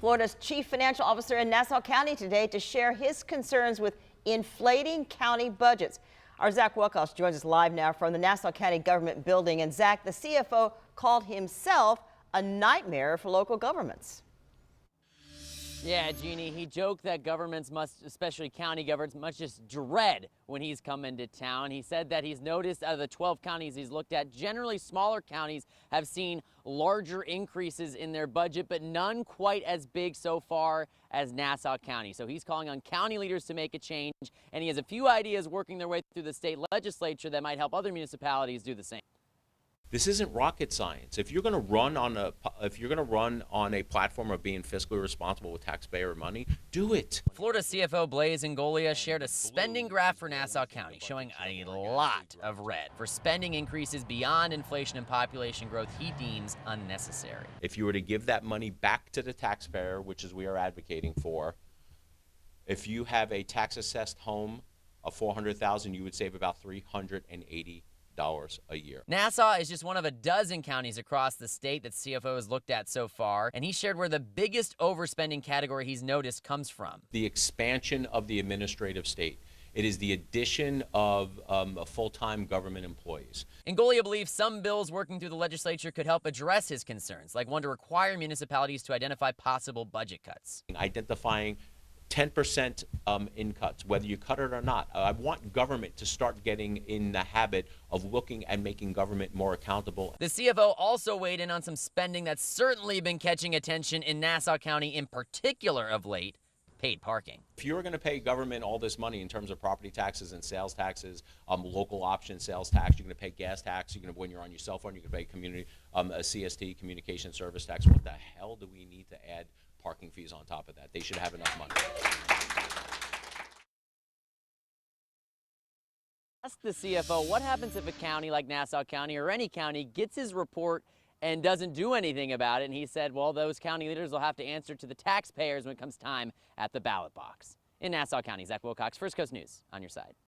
Florida's chief financial officer in Nassau County today to share his concerns with inflating county budgets. Our Zach Wilcox joins us live now from the Nassau County Government Building. And Zach, the CFO called himself a nightmare for local governments. Yeah, Jeannie, he joked that governments must, especially county governments, must just dread when he's come into town. He said that he's noticed out of the 12 counties he's looked at, generally smaller counties have seen larger increases in their budget, but none quite as big so far as Nassau County. So he's calling on county leaders to make a change, and he has a few ideas working their way through the state legislature that might help other municipalities do the same. This isn't rocket science. If you're going to run on a platform of being fiscally responsible with taxpayer money, do it. Florida CFO Blaise Ingoglia shared a spending graph for Nassau County showing a lot of red for spending increases beyond inflation and population growth he deems unnecessary. If you were to give that money back to the taxpayer, which is we are advocating for, if you have a tax assessed home of $400,000, you would save about $380 a year. Nassau is just one of a dozen counties across the state that CFO has looked at so far, and he shared where the biggest overspending category he's noticed comes from. The expansion of the administrative state. It is the addition of full-time government employees. Ingoglia believes some bills working through the legislature could help address his concerns, like one to require municipalities to identify possible budget cuts. Identifying 10% in cuts, whether you cut it or not. I want government to start getting in the habit of looking and making government more accountable. The CFO also weighed in on some spending that's certainly been catching attention in Nassau County in particular of late: paid parking. If you're going to pay government all this money in terms of property taxes and sales taxes, local option sales tax, you're going to pay gas tax, you're going to, when you're on your cell phone, you're going to pay community, a CST, communication service tax. What the hell do we need to add parking fees on top of that? They should have enough money. Ask the CFO, what happens if a county like Nassau County or any county gets his report and doesn't do anything about it? And he said, well, those county leaders will have to answer to the taxpayers when it comes time at the ballot box. In Nassau County, Zach Wilcox, First Coast News, on your side.